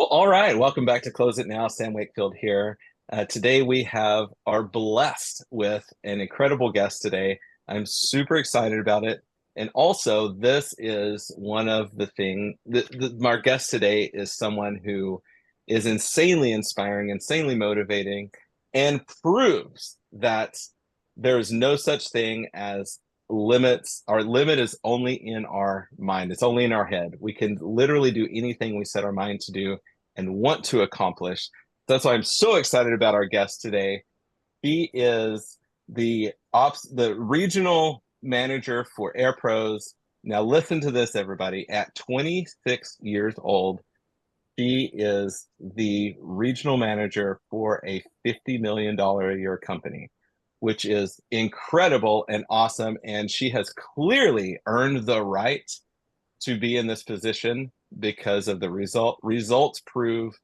All right. Welcome back to Close It Now. Sam Wakefield here. Today we are blessed with an incredible guest today. I'm super excited about it. And also, this is one of the thing our guest today is someone who is insanely inspiring, insanely motivating, and proves that there is no such thing as limits. Our limit is only in our mind. It's only in our head. We can literally do anything we set our mind to do and want to accomplish. That's why I'm so excited about our guest today. He is the regional manager for Air Pros. Now listen to this, everybody. At 26 years old, he is the regional manager for a $50 million a year company, which is incredible and awesome. And she has clearly earned the right to be in this position because of the results prove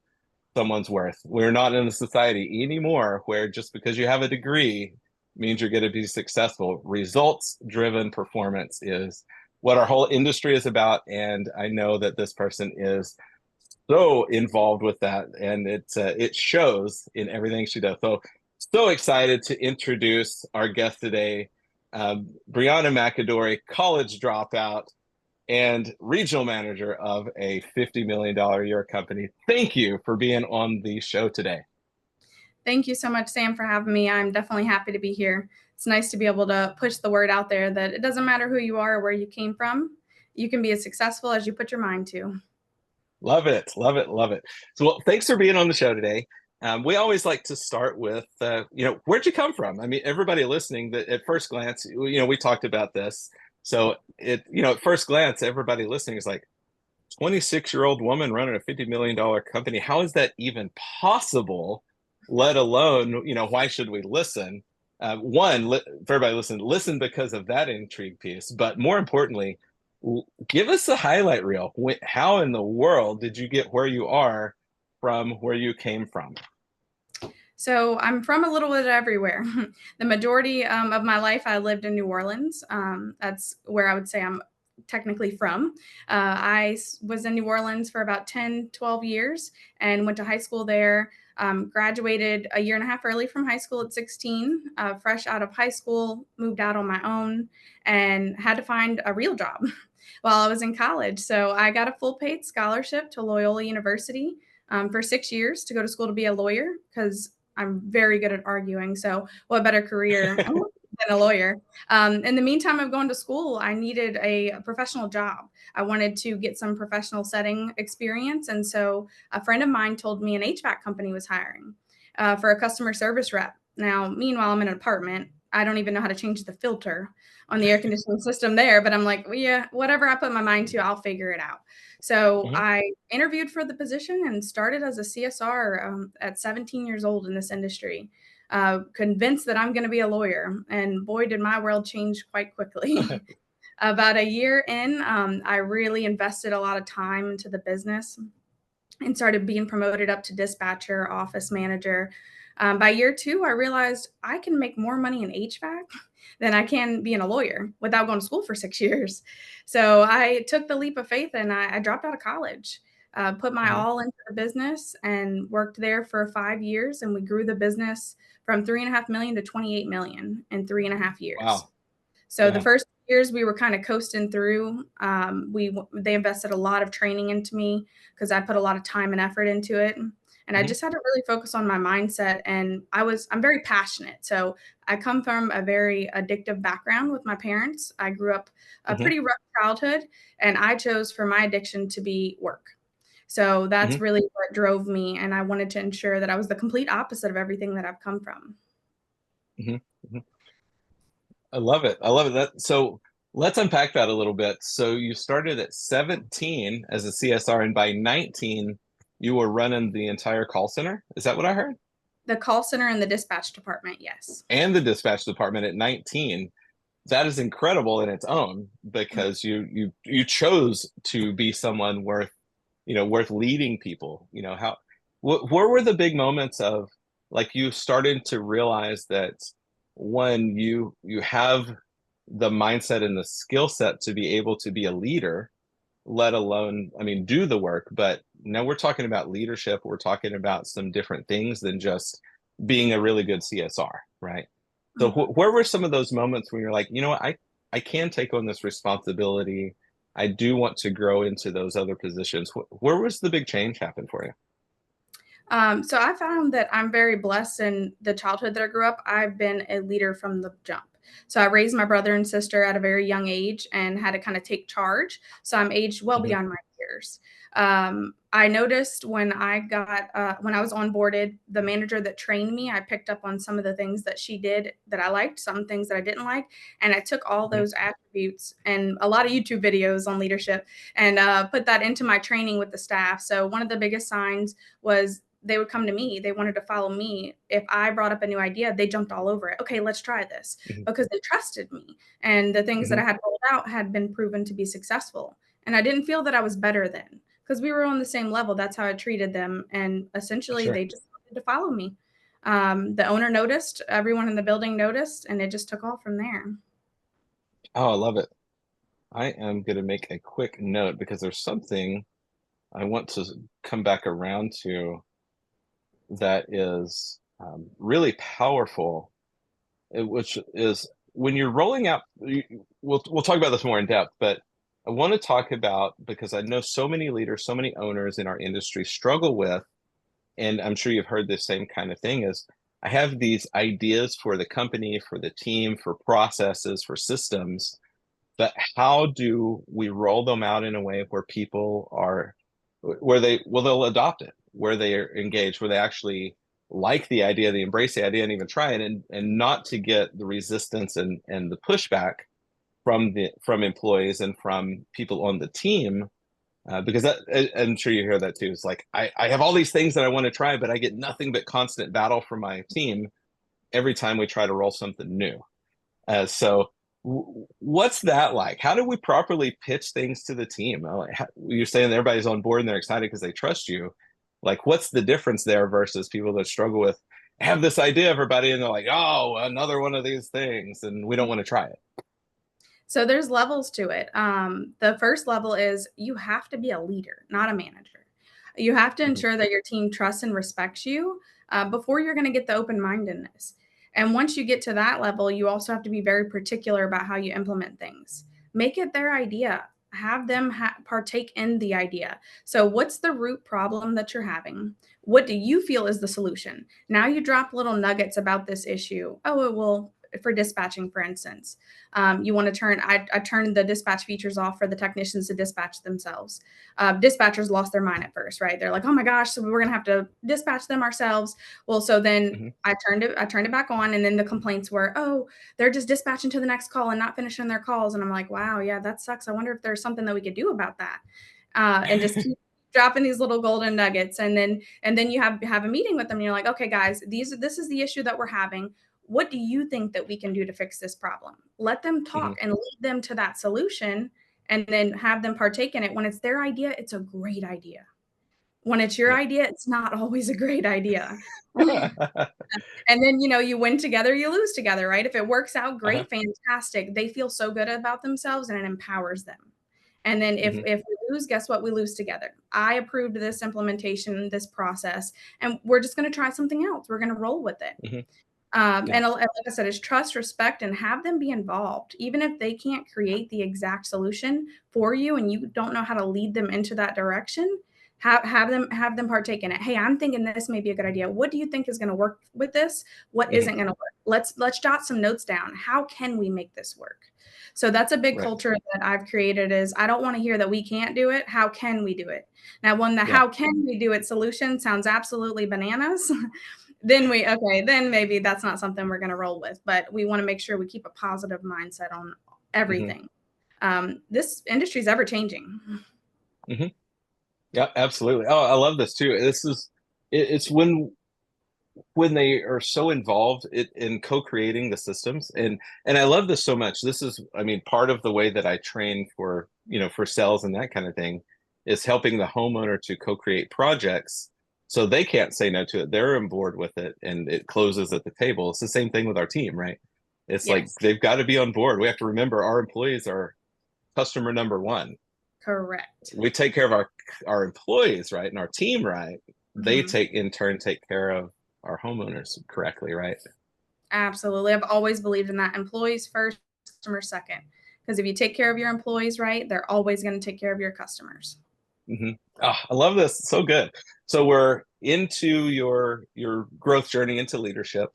someone's worth. We're not in a society anymore where just because you have a degree means you're going to be successful. Results driven performance is what our whole industry is about. And I know that this person is so involved with that, and it shows in everything she does. So excited to introduce our guest today, Brianna Mcadory, college dropout and regional manager of a $50 million a year company. Thank you for being on the show today. Thank you so much, Sam, for having me. I'm definitely happy to be here. It's nice to be able to push the word out there that it doesn't matter who you are or where you came from. You can be as successful as you put your mind to. Love it, love it, love it. So, well, thanks for being on the show today. We always like to start with, where'd you come from? I mean, everybody listening, that at first glance, we talked about this. So at first glance, everybody listening is like, 26-year-old woman running a $50 million company. How is that even possible? Let alone, why should we listen? For everybody listen because of that intrigue piece. But more importantly, give us a highlight reel. How in the world did you get where you are from where you came from? So I'm from a little bit everywhere. The majority of my life, I lived in New Orleans. That's where I would say I'm technically from. I was in New Orleans for about 10, 12 years and went to high school there. Graduated a year and a half early from high school at 16, fresh out of high school, moved out on my own and had to find a real job while I was in college. So I got a full paid scholarship to Loyola University for 6 years to go to school to be a lawyer because I'm very good at arguing. So what better career than a lawyer? In the meantime of going to school, I needed a professional job. I wanted to get some professional setting experience. And so a friend of mine told me an HVAC company was hiring for a customer service rep. Now, meanwhile, I'm in an apartment. I don't even know how to change the filter on the air conditioning system there, but I'm like, well, yeah, whatever I put my mind to, I'll figure it out. So I interviewed for the position and started as a CSR at 17 years old in this industry, convinced that I'm going to be a lawyer. And boy, did my world change quite quickly. About a year in, I really invested a lot of time into the business and started being promoted up to dispatcher, office manager. By year 2, I realized I can make more money in HVAC than I can being a lawyer without going to school for 6 years. So I took the leap of faith and I dropped out of college, put my all into the business and worked there for 5 years. And we grew the business from 3.5 million to 28 million in 3.5 years. Wow. So the first years we were kind of coasting through. They invested a lot of training into me because I put a lot of time and effort into it. And I just had to really focus on my mindset. And I'm very passionate. So I come from a very addictive background with my parents. I grew up a pretty rough childhood, and I chose for my addiction to be work. So that's really what drove me. And I wanted to ensure that I was the complete opposite of everything that I've come from. I love it. I love it. So let's unpack that a little bit. So you started at 17 as a CSR, and by 19, you were running the entire call center. Is that what I heard? The call center and the dispatch department, yes. And the dispatch department at 19. That is incredible in its own because you chose to be someone worth leading people. Where were the big moments of like you started to realize that when you have the mindset and the skill set to be able to be a leader, let alone, do the work, but Now we're talking about leadership. We're talking about some different things than just being a really good CSR, right? So Mhm. where were some of those moments when you're like, you know what, I can take on this responsibility. I do want to grow into those other positions. Where was the big change happen for you? So I found that I'm very blessed in the childhood that I grew up. I've been a leader from the jump. So I raised my brother and sister at a very young age and had to kind of take charge. So I'm aged well Hmm. beyond my years. I noticed when I was onboarded, the manager that trained me, I picked up on some of the things that she did that I liked, some things that I didn't like, and I took all Hmm. those attributes and a lot of YouTube videos on leadership and put that into my training with the staff. So one of the biggest signs was they would come to me. They wanted to follow me. If I brought up a new idea, they jumped all over it. Okay, let's try this Hmm. because they trusted me. And the things that Hmm. I had rolled out had been proven to be successful. And I didn't feel that I was better then because we were on the same level. That's how I treated them. And essentially, Sure. they just wanted to follow me. The owner noticed, everyone in the building noticed, and it just took off from there. Oh, I love it. I am going to make a quick note because there's something I want to come back around to that is really powerful, which is when you're rolling out. We'll talk about this more in depth, but I want to talk about because I know so many leaders, so many owners in our industry struggle with, and I'm sure you've heard the same kind of thing. Is I have these ideas for the company, for the team, for processes, for systems, but how do we roll them out in a way where people are where they'll adopt it, where they are engaged, where they actually like the idea, they embrace the idea and even try it, and not to get the resistance and the pushback from employees and from people on the team, because that, I'm sure you hear that too. It's like I have all these things that I want to try, but I get nothing but constant battle from my team every time we try to roll something new. So what's that like? How do we properly pitch things to the team? You're saying that everybody's on board and they're excited because they trust you. Like, what's the difference there versus people that struggle with have this idea, everybody, and they're like, oh, another one of these things, and we don't want to try it. So there's levels to it. The first level is you have to be a leader, not a manager. You have to Mhm. ensure that your team trusts and respects you before you're going to get the open mindedness. And once you get to that level, you also have to be very particular about how you implement things. Make it their idea. Have them partake in the idea. So, what's the root problem that you're having? What do you feel is the solution? Now you drop little nuggets about this issue. Oh, well, for dispatching, for instance, you want to I turned the dispatch features off for the technicians to dispatch themselves. Dispatchers lost their mind at first, right? They're like, oh my gosh, so we're going to have to dispatch them ourselves. Well, so then Mhm. I turned it back on. And then the complaints were, oh, they're just dispatching to the next call and not finishing their calls. And I'm like, wow, yeah, that sucks. I wonder if there's something that we could do about that. And just keep dropping these little golden nuggets. And then you have a meeting with them and you're like, okay, guys, this is the issue that we're having. What do you think that we can do to fix this problem? Let them Mhm. talk and lead them to that solution and then have them partake in it. When it's their idea, it's a great idea. When it's your Yeah. idea, it's not always a great idea. And then, you win together, you lose together, right? If it works out, Uh-huh. great, fantastic. They feel so good about themselves and it empowers them. And then if Hmm. if we lose, guess what? We lose together. I approved this implementation, this process, and we're just going to try something else. We're going to roll with it. Hmm. And Yeah. like I said, is trust, respect, and have them be involved. Even if they can't create the exact solution for you and you don't know how to lead them into that direction, have them partake in it. Hey, I'm thinking this may be a good idea. What do you think is going to work with this? What Hmm. isn't going to work? Let's jot some notes down. How can we make this work? So that's a big Right. culture that I've created is I don't want to hear that we can't do it. How can we do it? Now, when the Yeah. how can we do it solution sounds absolutely bananas, then maybe that's not something we're gonna roll with, but we wanna make sure we keep a positive mindset on Hmm. everything. This industry is ever changing. Hmm. Yeah, absolutely. Oh, I love this too. It's when they are so involved in co-creating the systems, and I love this so much. This is, I mean, part of the way that I train for, for sales and that kind of thing is helping the homeowner to co-create projects so they can't say no to it. They're on board with it and it closes at the table. It's the same thing with our team, right? It's like Yes, they've got to be on board. We have to remember our employees are customer number one. Correct. We take care of our employees, right, and our team, right. They Mhm. take in turn take care of our homeowners correctly, right? Absolutely. I've always believed in that. Employees first, customers second. Because if you take care of your employees right, they're always going to take care of your customers. Hmm. Oh, I love this. So good. So we're into your growth journey into leadership.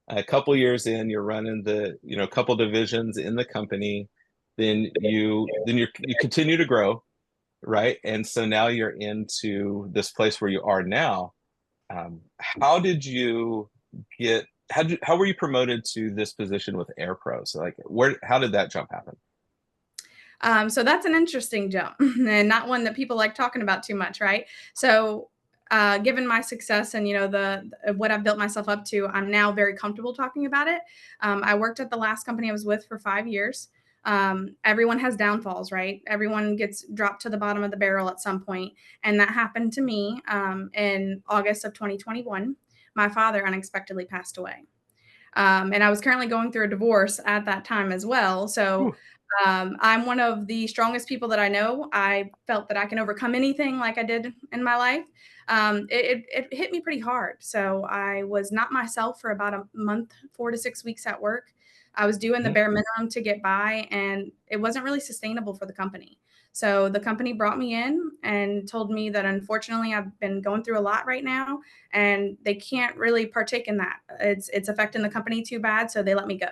A couple years in, you're running the couple divisions in the company. You continue to grow, right? And so now you're into this place where you are now. How did you get? How were you promoted to this position with AirPro? So like, how did that jump happen? So that's an interesting jump and not one that people like talking about too much, right? So, given my success and the what I've built myself up to, I'm now very comfortable talking about it. I worked at the last company I was with for 5 years. Everyone has downfalls, right? Everyone gets dropped to the bottom of the barrel at some point, and that happened to me in August of 2021. My father unexpectedly passed away. And I was currently going through a divorce at that time as well. So Whew. I'm one of the strongest people that I know. I felt that I can overcome anything like I did in my life. It hit me pretty hard. So I was not myself for about a month, 4 to 6 weeks at work. I was doing the Mhm. bare minimum to get by, and it wasn't really sustainable for the company. So the company brought me in and told me that unfortunately I've been going through a lot right now, and they can't really partake in that. It's affecting the company too bad, so they let me go.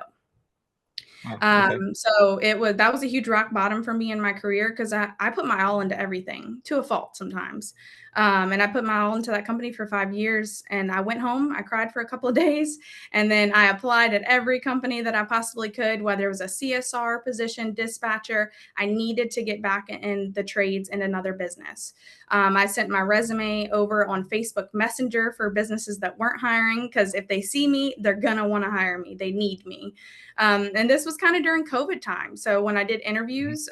Wow. Okay. So that was a huge rock bottom for me in my career because I put my all into everything to a fault sometimes. And I put my all into that company for 5 years. And I went home, I cried for a couple of days, and then I applied at every company that I possibly could, whether it was a CSR position, dispatcher. I needed to get back in the trades in another business. I sent my resume over on Facebook Messenger for businesses that weren't hiring because if they see me, they're going to want to hire me. They need me. And this was kind of during COVID time. So when I did Mhm. interviews,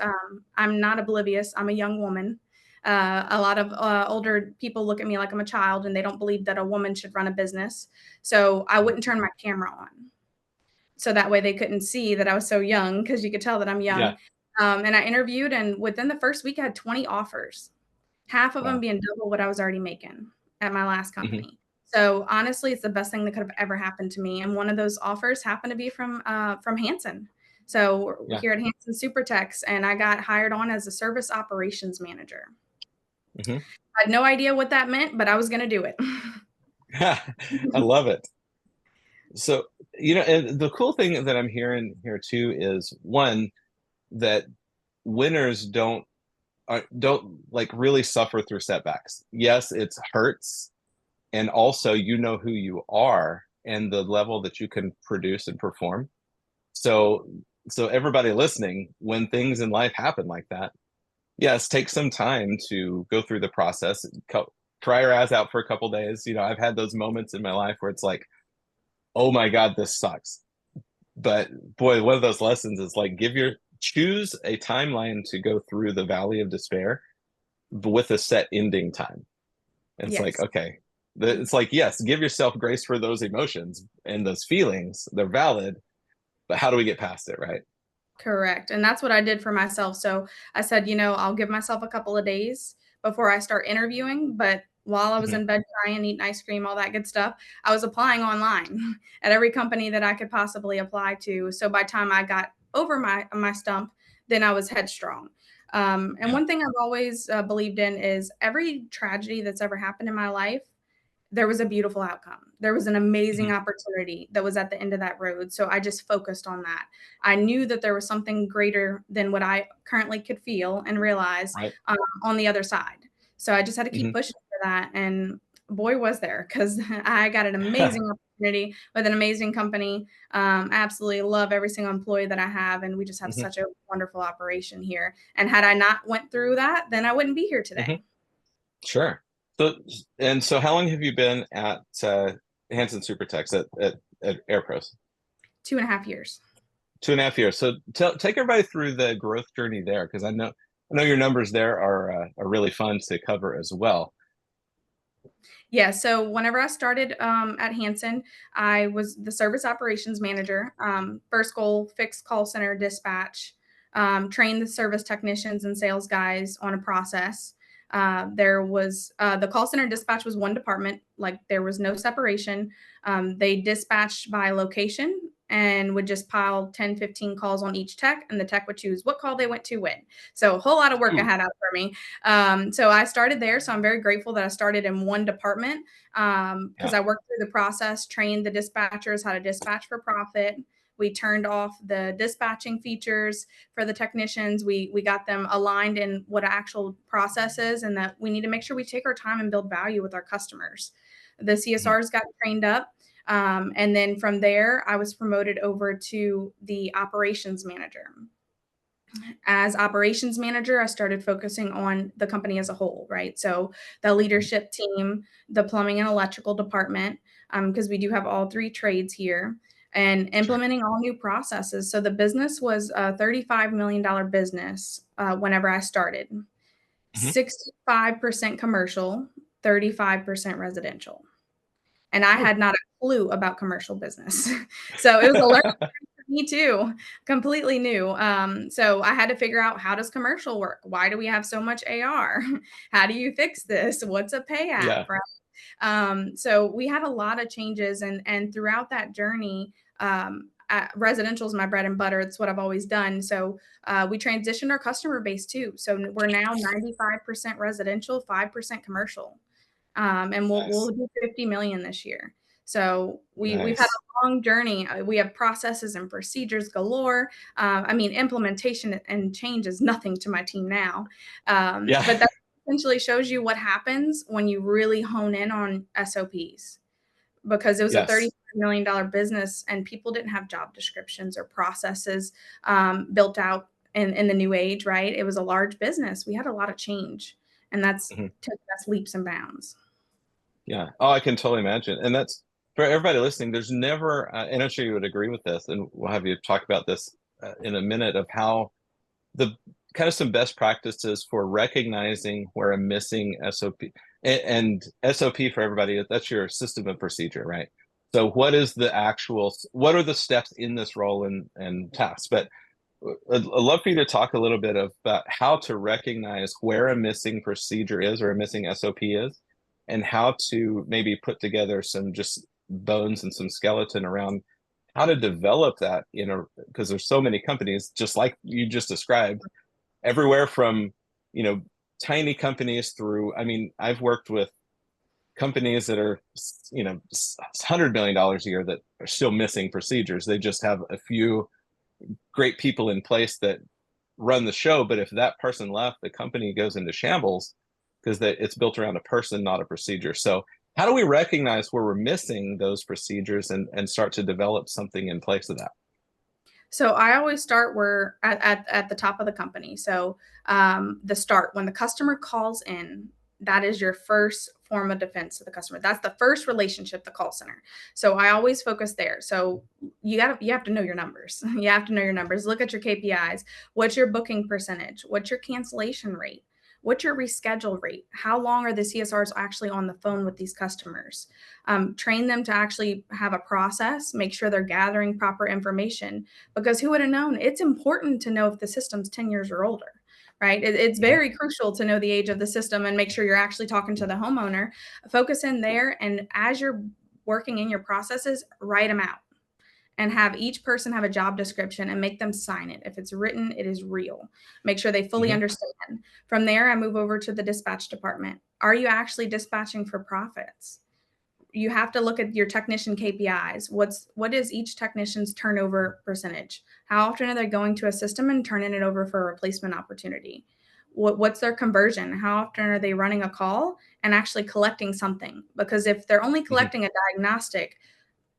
I'm not oblivious. I'm a young woman. A lot of older people look at me like I'm a child and they don't believe that a woman should run a business. So I Mhm. wouldn't turn my camera on. So that way they couldn't see that I was so young because you could tell that I'm Yeah. young. And I interviewed, and within the first week, I had 20 offers, half of them Wow. being double what I was already making at my last Hmm. company. So honestly, it's the best thing that could have ever happened to me. And one of those offers happened to be from Hanson. So Yeah. here at Hanson Supertex, and I got hired on as a service operations manager. Hmm. I had no idea what that meant, but I was going to do it. I love it. So, and the cool thing that I'm hearing here too is one that winners don't like really suffer through setbacks. Yes, it hurts, and also who you are and the level that you can produce and perform. So, so everybody listening, when things in life happen like that, yes, take some time to go through the process. Cry your ass out for a couple days. I've had those moments in my life where it's like, oh my God, this sucks. But boy, one of those lessons is like choose a timeline to go through the valley of despair with a set ending time. It's like, Yes. okay, it's like, yes, give yourself grace for those emotions and those feelings. They're valid, but how do we get past it, right? Correct. And that's what I did for myself. So I said, I'll give myself a couple of days before I start interviewing. But while I was Hmm. in bed crying, eating ice cream, all that good stuff, I was applying online at every company that I could possibly apply to. So by the time I got over my stump, then I was headstrong. And Yeah. one thing I've always believed in is every tragedy that's ever happened in my life, there was a beautiful outcome. There was an amazing Hmm. opportunity that was at the end of that road. So I just focused on that. I knew that there was something greater than what I currently could feel and realize Right. on the other side. So I just had to keep Hmm. pushing for that. And boy, was there, because I got an amazing opportunity with an amazing company. Absolutely love every single employee that I have. And we just have Hmm. such a wonderful operation here. And had I not went through that, then I wouldn't be here Hmm. today. Sure. So, how long have you been at Hanson Supertex at AirPros? 2.5 years. 2.5 years. So take everybody through the growth journey there, because I know your numbers there are really fun to cover as well. Yeah, so whenever I started at Hanson, I was the service operations manager. First goal, fixed call center dispatch. trained the service technicians and sales guys on a process. There was the call center dispatch was one department, like there was no separation. They dispatched by location and would just pile 10, 15 calls on each tech, and the tech would choose what call they went to when. So a whole lot of work Ooh, ahead out for me. So I started there. So I'm very grateful that I started in one department because yeah. I worked through the process, trained the dispatchers how to dispatch for profit. We turned off the dispatching features for the technicians. We got them aligned in what actual process is, and that we need to make sure we take our time and build value with our customers. The Mhm. CSRs got trained up. And then from there, I was promoted over to the operations manager. As operations manager, I started focusing on the company as a whole, right? So the Mhm. leadership team, the plumbing and electrical department, because we do have all three trades here, and Sure. implementing all new processes. So the business was a $35 million business whenever I started, Mhm. 65% commercial, 35% residential. And I Ooh. had not a clue about commercial business. So it was a learning for me too, completely new. So I had to figure out, how does commercial work? Why do we have so much AR? How do you fix this? What's a pay app? Yeah. Right? So we had a lot of changes, and throughout that journey, residential is my bread and butter. It's what I've always done. So we transitioned our customer base too. So we're now 95% residential, 5% commercial, and we'll Nice. do 50 million this year. So we've had Nice. a long journey. We have processes and procedures galore. I mean, implementation and change is nothing to my team now, Yeah. but that essentially shows you what happens when you really hone in on SOPs, because it was a Yes. $35 million business and people didn't have job descriptions or processes built out in the new age, right? It was a large business. We had a lot of change, and that's Mhm. taken us leaps and bounds. Yeah. Oh, I can totally imagine. And that's for everybody listening. There's never, and I'm sure you would agree with this, and we'll have you talk about this in a minute of how the kind of some best practices for recognizing where a missing SOP and SOP for everybody, that's your system of procedure, right? So what are the steps in this role and tasks? But I'd love for you to talk a little bit about how to recognize where a missing procedure is or a missing SOP is, and how to maybe put together some just bones and some skeleton around how to develop that, because there's so many companies, just like you just described, everywhere from, you know, tiny companies through, I mean, I've worked with companies that are, $100 million a year that are still missing procedures. They just have a few great people in place that run the show, but if that person left, the company goes into shambles because it's built around a person, not a procedure. So how do we recognize where we're missing those procedures and start to develop something in place of that? So I always start where at the top of the company. So the start, when the customer calls in, that is your first form of defense to the customer. That's the first relationship, the call center. So I always focus there. So you have to know your numbers. You have to know your numbers. Look at your KPIs. What's your booking percentage? What's your cancellation rate? What's your reschedule rate? How long are the CSRs actually on the phone with these customers? Train them to actually have a process, make sure they're gathering proper information, because who would have known? It's important to know if the system's 10 years or older, right? It's Mhm. very crucial to know the age of the system and make sure you're actually talking to the homeowner. Focus in there, and as you're working in your processes, write them out and have each person have a job description and make them sign it. If it's written, it is real. Make sure they fully Mhm. understand. From there, I move over to the dispatch department. Are you actually dispatching for profits? You have to look at your technician KPIs. What is each technician's turnover percentage? How often are they going to a system and turning it over for a replacement opportunity? What's their conversion? How often are they running a call and actually collecting something? Because if they're only Mhm. collecting a diagnostic,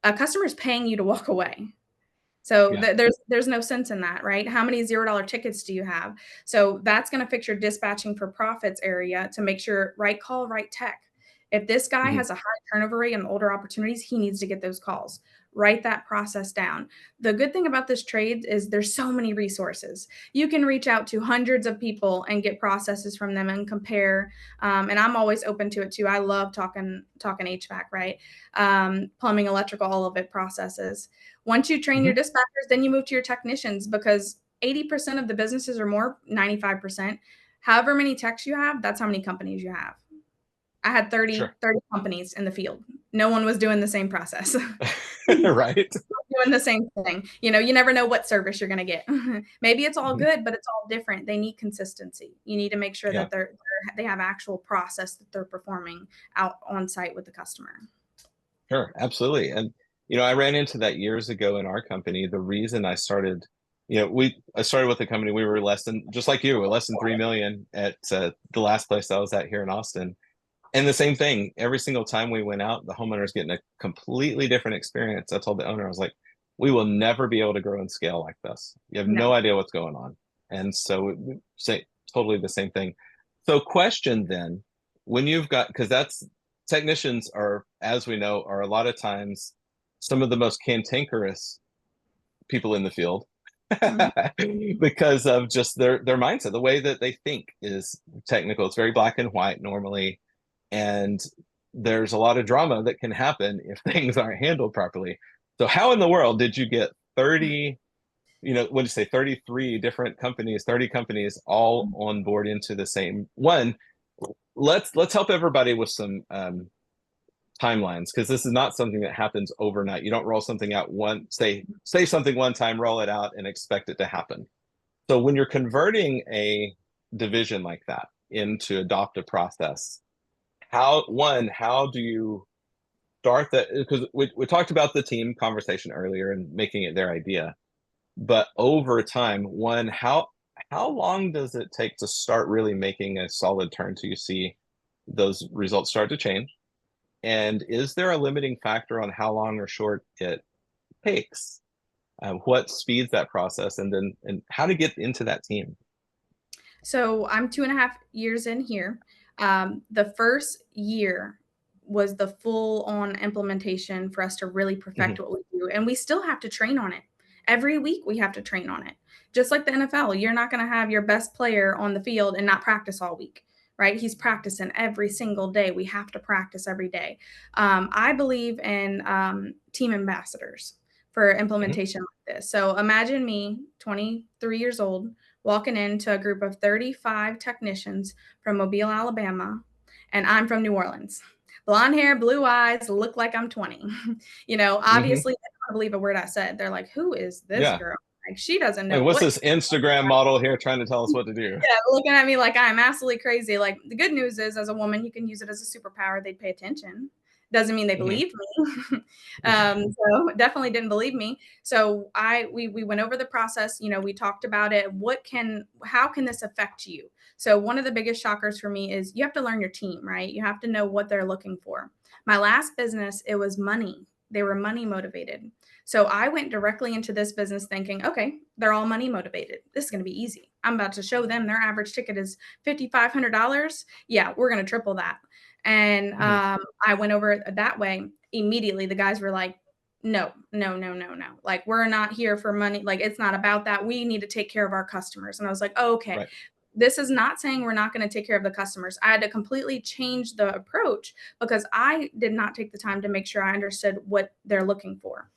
a customer is paying you to walk away. So Yeah. there's no sense in that, right? How many $0 tickets do you have? So that's going to fix your dispatching for profits area to make sure right call, right tech. If this guy Mhm. has a high turnover rate and older opportunities, he needs to get those calls. Write that process down. The good thing about this trade is there's so many resources. You can reach out to hundreds of people and get processes from them and compare. And I'm always open to it too. I love talking HVAC, right? Plumbing, electrical, all of it processes. Once you train your Mhm. dispatchers, then you move to your technicians, because 80% of the businesses or more, 95%, however many techs you have, that's how many companies you have. I had Sure. 30 companies in the field. No one was doing the same process. Right. Doing the same thing. You know, you never know what service you're going to get. Maybe it's all Mhm. good, but it's all different. They need consistency. You need to make sure Yeah. that they have actual process that they're performing out on site with the customer. Sure, absolutely. And I ran into that years ago in our company. The reason I started, I started with a company. We were less than, just like you, we're less than 3 million at the last place I was at here in Austin. And the same thing, every single time we went out, the homeowner's getting a completely different experience. I told the owner, I was like, we will never be able to grow and scale like this. You have no No. idea what's going on. And so we say totally the same thing. So question then, when you've got, because that's technicians are, as we know, are a lot of times some of the most cantankerous people in the field Mhm. because of just their mindset. The way that they think is technical. It's very black and white normally, and there's a lot of drama that can happen if things aren't handled properly. So how in the world did you get 30, what did you say, 33 different companies, 30 companies all on board into the same one? Let's help everybody with some timelines, because this is not something that happens overnight. You don't roll something out say something one time, roll it out, and expect it to happen. So when you're converting a division like that into adopt a process, how do you start that? Because we talked about the team conversation earlier and making it their idea, but over time, how long does it take to start really making a solid turn till you see those results start to change? And is there a limiting factor on how long or short it takes? What speeds that process, and how to get into that team? So I'm 2.5 years in here. The first year was the full on implementation for us to really perfect Mhm. what we do. And we still have to train on it. Every week we have to train on it. Just like the NFL, you're not going to have your best player on the field and not practice all week, right? He's practicing every single day. We have to practice every day. I believe in team ambassadors for Mhm. implementation like this. So imagine me, 23 years old, walking into a group of 35 technicians from Mobile, Alabama, and I'm from New Orleans. Blonde hair, blue eyes, look like I'm 20. Mhm. Obviously, they don't believe a word I said. They're like, who is this Yeah. girl? Like, she doesn't Like, know what's what. this Instagram model here trying to tell us what to do? Yeah, looking at me like I'm absolutely crazy. Like, the good news is, as a woman, you can use it as a superpower. They'd pay attention. Doesn't mean they Mhm. believe me. So definitely didn't believe me. So we went over the process. We talked about it. How can this affect you? So one of the biggest shockers for me is you have to learn your team, right? You have to know what they're looking for. My last business, it was money. They were money motivated. So I went directly into this business thinking, okay, they're all money motivated. This is going to be easy. I'm about to show them their average ticket is $5,500. Yeah, we're going to triple that. And Mhm. I went over it that way. Immediately, the guys were like, no, no, no, no, no. Like, we're not here for money. Like, it's not about that. We need to take care of our customers. And I was like, oh, okay. Right. This is not saying we're not going to take care of the customers. I had to completely change the approach because I did not take the time to make sure I understood what they're looking for.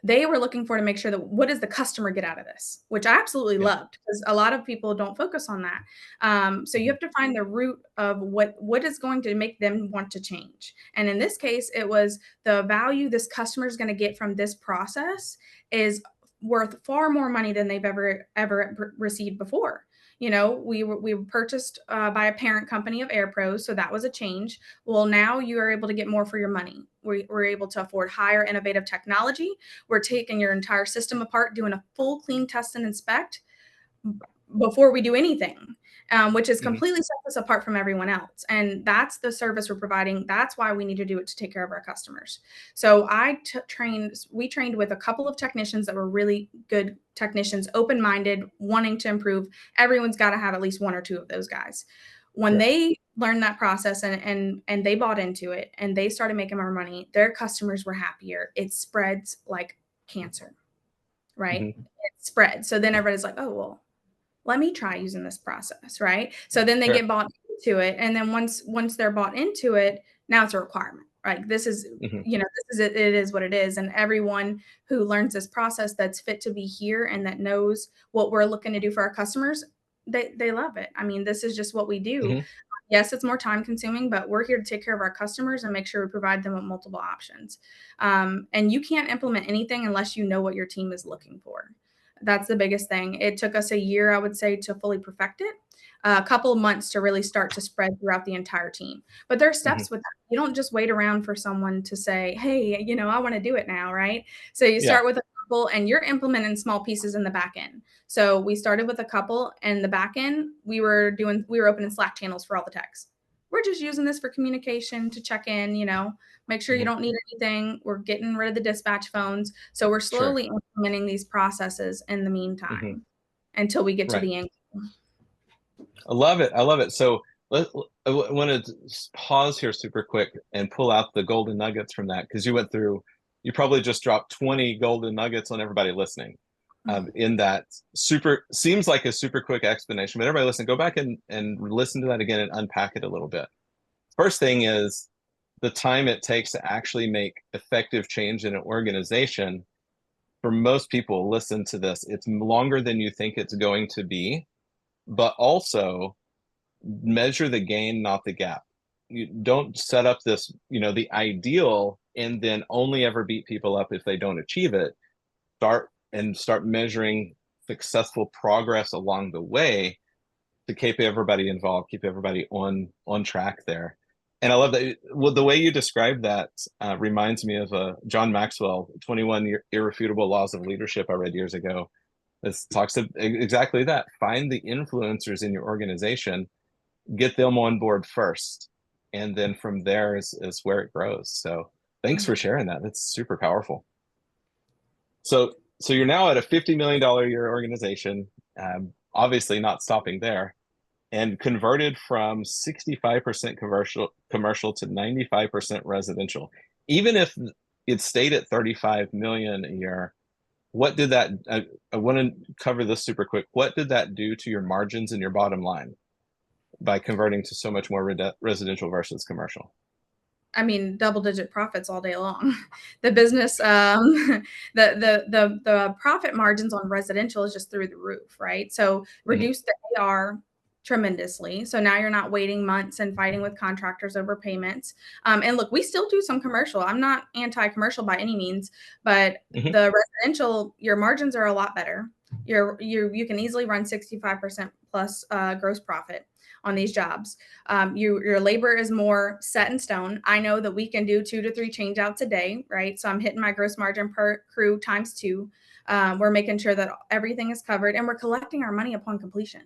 They were looking for to make sure that what does the customer get out of this, which I absolutely Yeah. loved because a lot of people don't focus on that. So you Mhm. have to find the root of what is going to make them want to change. And in this case, it was the value this customer is going to get from this process is worth far more money than they've ever received before. We were purchased by a parent company of Air Pros, so that was a change. Well, now you are able to get more for your money. We're able to afford higher innovative technology. We're taking your entire system apart, doing a full clean test and inspect before we do anything, which is Mhm. completely sets us apart from everyone else. And that's the service we're providing. That's why we need to do it to take care of our customers. So we trained with a couple of technicians that were really good technicians, open-minded, wanting to improve. Everyone's got to have at least one or two of those guys. When Sure. they learned that process and they bought into it and they started making more money, their customers were happier. It spreads like cancer, right? Mhm. It spreads. So then everybody's like, oh, well, let me try using this process, right? So then they Sure. get bought into it. And then once they're bought into it, now it's a requirement. Like this is, Hmm. this is it, it is what it is. And everyone who learns this process that's fit to be here and that knows what we're looking to do for our customers, they love it. I mean, this is just what we do. Hmm. Yes, it's more time consuming, but we're here to take care of our customers and make sure we provide them with multiple options. And you can't implement anything unless you know what your team is looking for. That's the biggest thing. It took us a year, I would say, to fully perfect it, a couple of months to really start to spread throughout the entire team. But there are Hmm. steps with that. You don't just wait around for someone to say, hey, I want to do it now, right? So you Yeah. start with a couple and you're implementing small pieces in the back end. So we started with a couple, and the back end, we were opening Slack channels for all the techs. We're just using this for communication to check in, make sure you Hmm. don't need anything. We're getting rid of the dispatch phones. So we're Sure. slowly implementing these processes in the Hmm. meantime until we get to Right. the end. I love it. I love it. So I want to pause here super quick and pull out the golden nuggets from that, because you probably just dropped 20 golden nuggets on everybody listening. In that seems like a super quick explanation, but everybody listen, go back and listen to that again and unpack it a little bit. First thing is the time it takes to actually make effective change in an organization. For most people, listen to this. It's longer than you think it's going to be, but also measure the gain, not the gap. You don't set up this, the ideal and then only ever beat people up if they don't achieve it. Start measuring successful progress along the way to keep everybody involved, keep everybody on track there. And I love that. Well, the way you describe that reminds me of John Maxwell, 21 Irrefutable Laws of Leadership I read years ago. This talks to exactly that. Find the influencers in your organization, get them on board first, and then from there is where it grows. So thanks for sharing that. That's super powerful. So you're now at a $50 million a year organization, obviously not stopping there, and converted from 65% commercial to 95% residential. Even if it stayed at 35 million a year, what did that I want to cover this super quick. What did that do to your margins and your bottom line by converting to so much more residential versus commercial? I mean, double-digit profits all day long. The business, the profit margins on residential is just through the roof, right? So Mhm. reduce the AR tremendously. So now you're not waiting months and fighting with contractors over payments. And look, we still do some commercial. I'm not anti-commercial by any means, but Mhm. the residential, your margins are a lot better. You can easily run 65% plus gross profit on these jobs. Your labor is more set in stone. I know that we can do 2 to 3 change outs a day, right? So I'm hitting my gross margin per crew times 2. We're making sure that everything is covered, and we're collecting our money upon completion.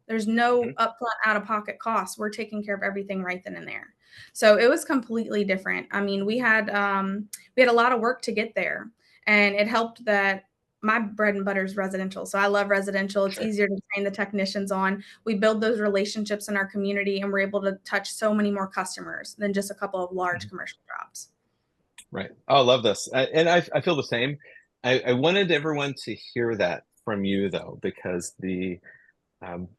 There's no Mhm. upfront out of pocket costs. We're taking care of everything right then and there. So it was completely different. I mean, we had a lot of work to get there, and it helped that my bread and butter is residential. So I love residential. It's Sure. easier to train the technicians on. We build those relationships in our community, and we're able to touch so many more customers than just a couple of large Mhm. commercial jobs. Right. Oh, I love this. And I feel the same. I wanted everyone to hear that from you though, because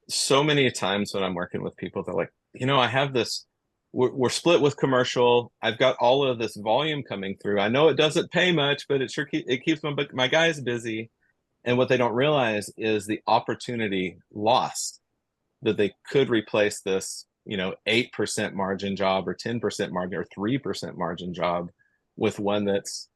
so many times when I'm working with people, they're like, I have this, we're split with commercial. I've got all of this volume coming through. I know it doesn't pay much, but it keeps my guys busy. And what they don't realize is the opportunity lost, that they could replace this, 8% margin job or 10% margin or 3% margin job with one that's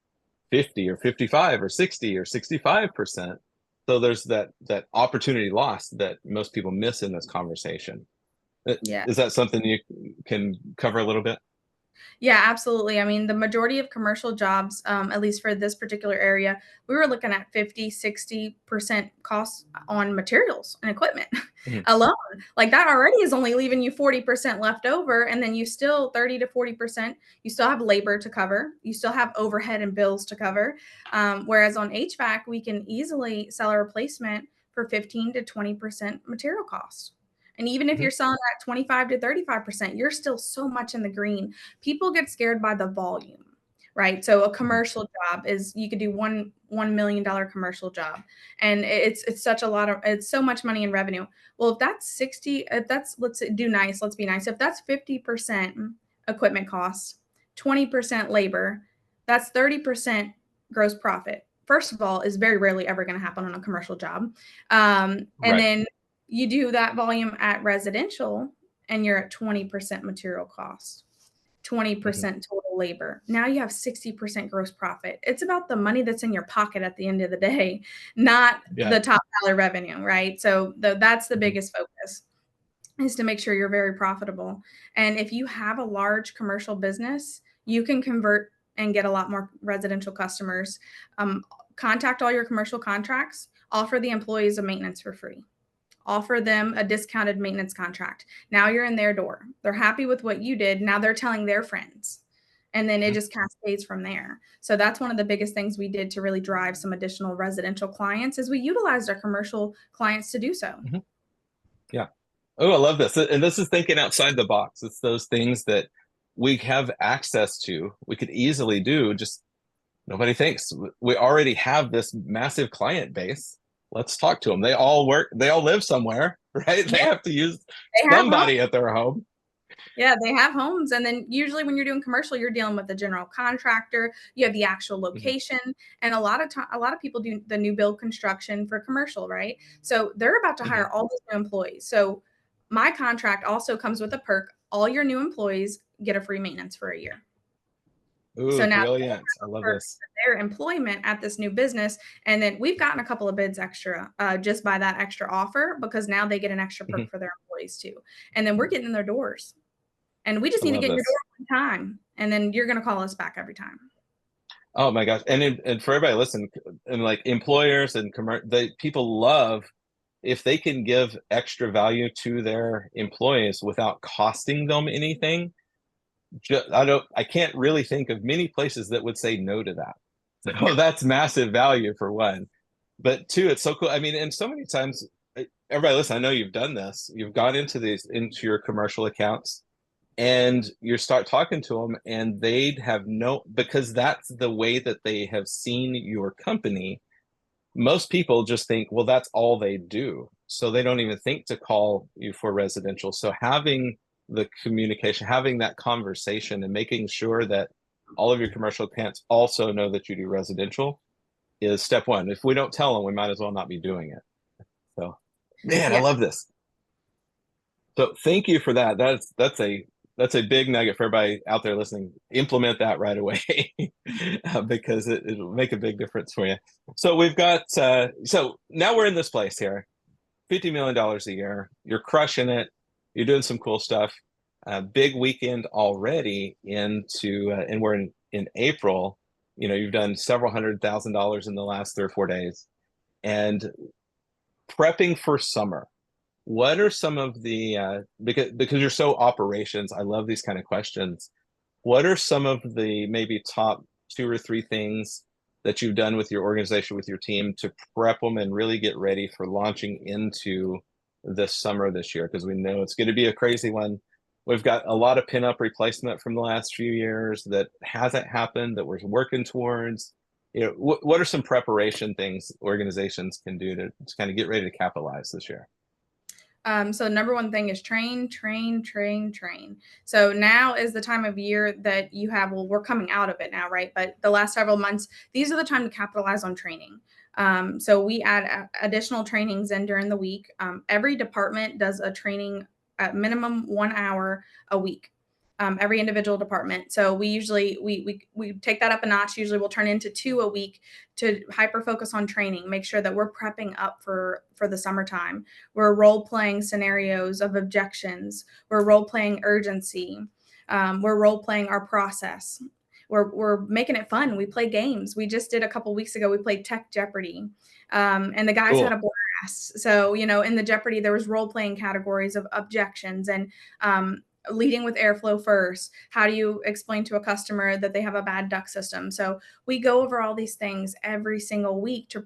50 or 55 or 60 or 65%. So there's that opportunity lost that most people miss in this conversation. Yeah. Is that something you can cover a little bit? Yeah, absolutely. I mean, the majority of commercial jobs, at least for this particular area, we were looking at 50, 60% costs on materials and equipment Mhm. alone. Like that already is only leaving you 40% left over. And then you still 30 to 40%, you still have labor to cover. You still have overhead and bills to cover. Whereas on HVAC, we can easily sell a replacement for 15 to 20% material cost. And even if Mhm. you're selling at 25 to 35%, you're still so much in the green. People get scared by the volume, right? So a Mhm. commercial job is you could do $1 million commercial job, and it's such a lot of it's so much money in revenue. Well, if that's 60, if that's let's be nice. If that's 50% equipment costs, 20% labor, that's 30% gross profit. First of all, is very rarely ever going to happen on a commercial job. And Right. then you do that volume at residential and you're at 20% material cost, Hmm. 20% total labor. Now you have 60% gross profit. It's about the money that's in your pocket at the end of the day, not Yeah. the top dollar revenue, right? So that's the Hmm. biggest focus, is to make sure you're very profitable. And if you have a large commercial business, you can convert and get a lot more residential customers. Contact all your commercial contracts, offer the employees a maintenance for free, offer them a discounted maintenance contract. Now you're in their door. They're happy with what you did. Now they're telling their friends. And then it just cascades from there. So that's one of the biggest things we did to really drive some additional residential clients, is we utilized our commercial clients to do so. Hmm. Yeah. Oh, I love this. And this is thinking outside the box. It's those things that we have access to, we could easily do, just nobody thinks. We already have this massive client base. Let's talk to them. They all work, they all live somewhere, right? They Yeah, have to use they have homes. somebody at their home. Yeah, they have homes. And then usually when you're doing commercial, you're dealing with the general contractor, you have the actual Hmm. location. And a lot of time, a lot of people do the new build construction for commercial, right? So they're about to Hmm. hire all these new employees. So my contract also comes with a perk. All your new employees get a free maintenance for a year. So Ooh, now brilliant. I love for this. their employment at this new business. And then we've gotten a couple of bids extra just by that extra offer, because now they get an extra Hmm. perk for their employees too. And then we're getting in their doors. And we just I need to love get in your door this. one time, and then you're gonna call us back every time. Oh my gosh. And for everybody listen, and like employers and the people love if they can give extra value to their employees without costing them anything. I can't really think of many places that would say no to that. No. So that's massive value for one. But two, it's so cool. I mean, and so many times, everybody listen, I know you've done this. You've gone into your commercial accounts and you start talking to them and they'd have no, because that's the way that they have seen your company. Most people just think, well, that's all they do. So they don't even think to call you for residential. So having the communication, having that conversation and making sure that all of your commercial accounts also know that you do residential is step one. If we don't tell them, we might as well not be doing it. So, man, I Yeah. love this. So thank you for that. That's a big nugget for everybody out there listening. Implement that right away because it'll make a big difference for you. So we've got so now we're in this place here, $50 million a year. You're crushing it. You're doing some cool stuff. Big weekend already into and we're in April. You know, you've done several $100,000 in the last 3 or 4 days, and prepping for summer. What are some of the because you're so operations, I love these kind of questions. What are some of the maybe top 2 or 3 things that you've done with your organization, with your team to prep them and really get ready for launching into this summer this year? Because we know it's going to be a crazy one. We've got a lot of pin-up replacement from the last few years that hasn't happened that we're working towards. You know, what are some preparation things organizations can do to kind of get ready to capitalize this year? So number one thing is train, train, train, train. So now is the time of year that you have, well, we're coming out of it now, right? But the last several months, these are the time to capitalize on training. So we add additional trainings in during the week. Every department does a training at minimum 1 hour a week. Every individual department. So we usually we take that up a notch. Usually we'll turn into 2 a week to hyper focus on training, make sure that we're prepping up for the summertime. We're role playing scenarios of objections. We're role playing urgency. We're role playing our process. We're making it fun. We play games. We just did a couple weeks ago. We played Tech Jeopardy, and the guys had a Cool. blast. So you know, in the Jeopardy, there was role playing categories of objections and leading with airflow first. How do you explain to a customer that they have a bad duct system? So we go over all these things every single week to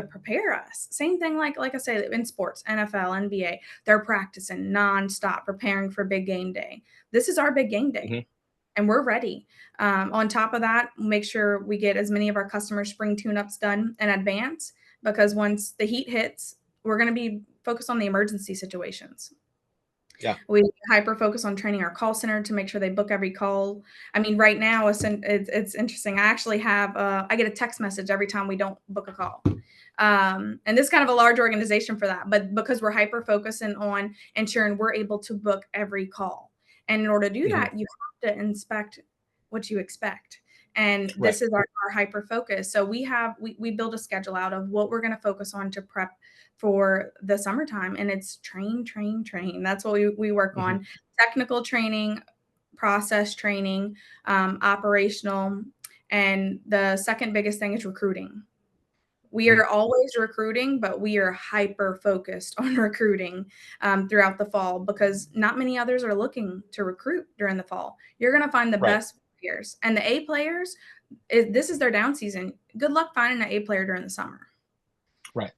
prepare us. Same thing like I say in sports, NFL, NBA, they're practicing nonstop, preparing for big game day. This is our big game day. Mhm. And we're ready. On top of that, make sure we get as many of our customer spring tune-ups done in advance, because once the heat hits, we're going to be focused on the emergency situations. Yeah. We hyper focus on training our call center to make sure they book every call. I mean, right now it's interesting. I actually have I get a text message every time we don't book a call. And this is kind of a large organization for that, but because we're hyper focusing on ensuring we're able to book every call. And in order to do Hmm. that, you have to inspect what you expect. And Right. this is our hyper focus. So we build a schedule out of what we're going to focus on to prep for the summertime. And it's train, train, train. That's what we work Hmm. on. Technical training, process training, operational. And the second biggest thing is recruiting. We Hmm. are always recruiting, but we are hyper focused on recruiting throughout the fall because not many others are looking to recruit during the fall. You're going to find the Right. best players, and the A players. This is their down season. Good luck finding an A player during the summer. Right.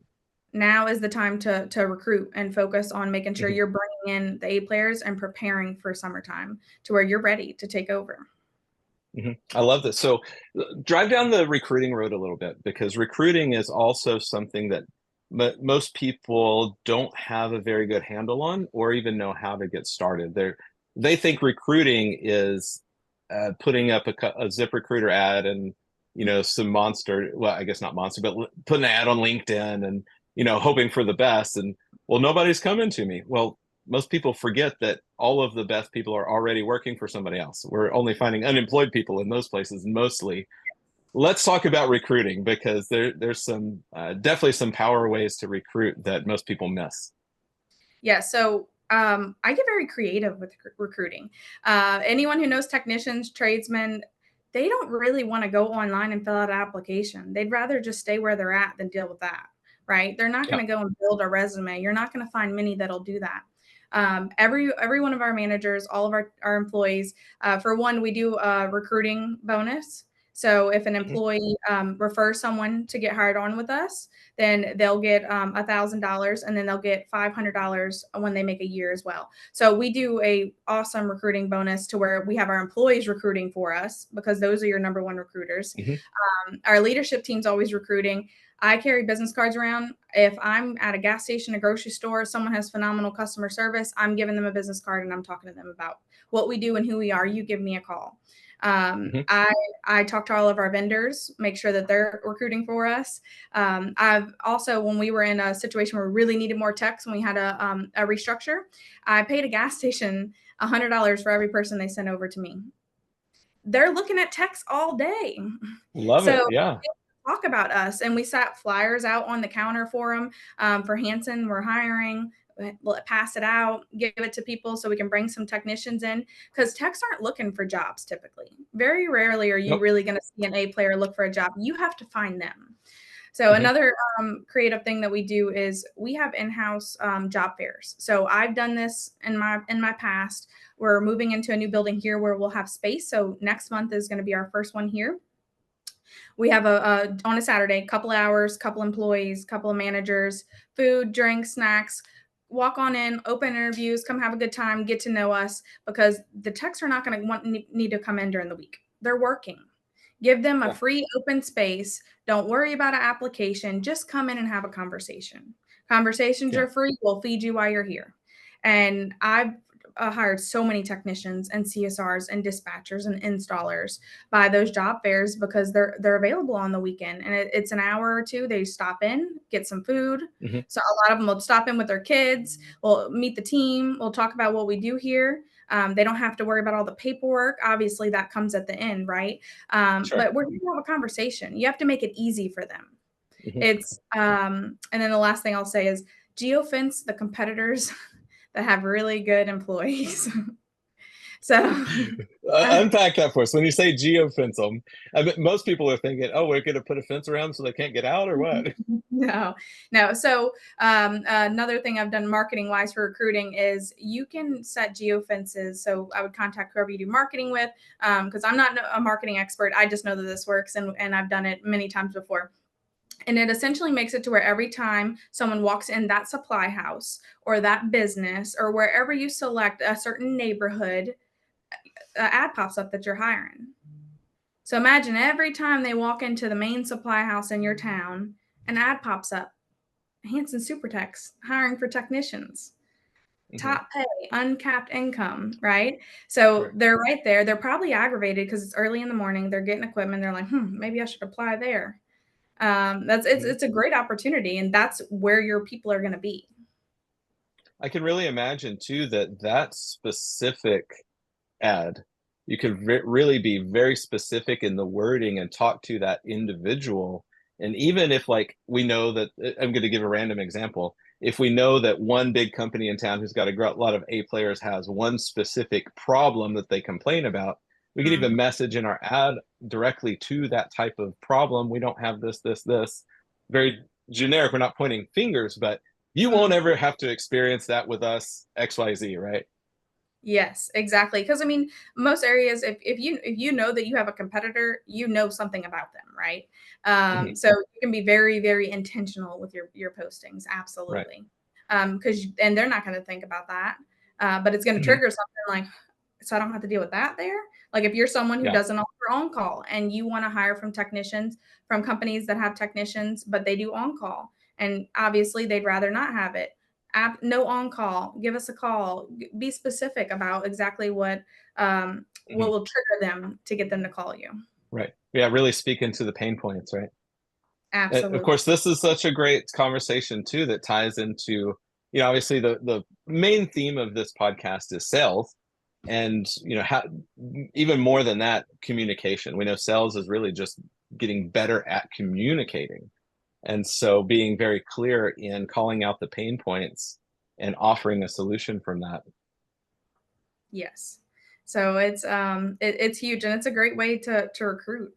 Now is the time to recruit and focus on making sure Hmm. you're bringing in the A players and preparing for summertime to where you're ready to take over. I love this. So drive down the recruiting road a little bit, because recruiting is also something that most people don't have a very good handle on or even know how to get started. They think recruiting is putting up a ZipRecruiter ad and, some monster, well, I guess not monster, but putting an ad on LinkedIn and, hoping for the best. And, well, nobody's coming to me. Well, most people forget that all of the best people are already working for somebody else. We're only finding unemployed people in those places mostly. Let's talk about recruiting, because there's some definitely some power ways to recruit that most people miss. Yeah, so I get very creative with recruiting. Anyone who knows technicians, tradesmen, they don't really want to go online and fill out an application. They'd rather just stay where they're at than deal with that, right? They're not Yeah. going to go and build a resume. You're not going to find many that'll do that. Every one of our managers, all of our employees, for one, we do a recruiting bonus. So if an Hmm. employee refers someone to get hired on with us, then they'll get $1,000, and then they'll get $500 when they make a year as well. So we do a awesome recruiting bonus to where we have our employees recruiting for us because those are your number one recruiters. Hmm. Our leadership team's always recruiting. I carry business cards around. If I'm at a gas station, a grocery store, someone has phenomenal customer service, I'm giving them a business card and I'm talking to them about what we do and who we are. You give me a call. Um, Hmm. I I talk to all of our vendors, make sure that they're recruiting for us. I've also, when we were in a situation where we really needed more techs, when we had a restructure, I paid a gas station $100 for every person they sent over to me. They're looking at techs all day. Love it. So Yeah. talk about us, and we sat flyers out on the counter for them. For Hanson, we're hiring. We'll pass it out, give it to people so we can bring some technicians in, because techs aren't looking for jobs typically. Very rarely are you Nope. really going to see an A player look for a job. You have to find them. So Hmm. another creative thing that we do is we have in-house job fairs. So I've done this in my past. We're moving into a new building here where we'll have space. So next month is going to be our first one here. We have a on a Saturday, couple hours, couple employees, couple of managers, food, drinks, snacks. Walk on in, open interviews, come have a good time, get to know us, because the techs are not going to need to come in during the week. They're working. Give them a Yeah. free open space. Don't worry about an application. Just come in and have a conversation. Conversations Yeah. are free. We'll feed you while you're here. And I've hired so many technicians and CSRs and dispatchers and installers by those job fairs because they're available on the weekend, and it's an hour or two. They stop in, get some food. Hmm. So a lot of them will stop in with their kids. We'll meet the team. We'll talk about what we do here. They don't have to worry about all the paperwork. Obviously, that comes at the end, right? Sure. But we're here to have a conversation. You have to make it easy for them. Hmm. It's and then the last thing I'll say is geofence the competitors that have really good employees. So Unpack that for us. When you say geofence them, I mean, most people are thinking, "Oh, we're going to put a fence around them so they can't get out," or what? no, no. So another thing I've done marketing wise for recruiting is you can set geofences. So I would contact whoever you do marketing with, because I'm not a marketing expert. I just know that this works, and I've done it many times before. And it essentially makes it to where every time someone walks in that supply house or that business or wherever you select a certain neighborhood, an ad pops up that you're hiring. So imagine every time they walk into the main supply house in your town, an ad pops up. Hanson Supertex hiring for technicians. Hmm. top pay, uncapped income, right? So Right. they're right there. They're probably aggravated because it's early in the morning. They're getting equipment. They're like, maybe I should apply there. That's Hmm. it's a great opportunity, and that's where your people are going to be. I can really imagine too that that specific ad, you could really be very specific in the wording and talk to that individual. And even if, like, we know that, I'm going to give a random example. If we know that one big company in town who's got a lot of A players has one specific problem that they complain about, we can even Mhm. message in our ad directly to that type of problem. We don't have this. Very generic. We're not pointing fingers, but you won't Mhm. ever have to experience that with us, XYZ, right? Yes, exactly. Because I mean, most areas, if you know that you have a competitor, you know something about them, right? Hmm. So you can be very, very intentional with your postings, Right. absolutely. Because and they're not going to think about that, but it's going to Hmm. trigger something like, so I don't have to deal with that there. Like if you're someone who Yeah. doesn't offer on call and you want to hire from companies that have technicians, but they do on call, and obviously they'd rather not have it, no on call, give us a call, be specific about exactly what Mhm. will trigger them to get them to call you. Right. Yeah, really speak into the pain points, right? And of Absolutely. course, this is such a great conversation too that ties into, obviously the main theme of this podcast is sales, and how, even more than that, communication. We know sales is really just getting better at communicating, and so being very clear in calling out the pain points and offering a solution from that. Yes. So it's huge, and it's a great way to recruit.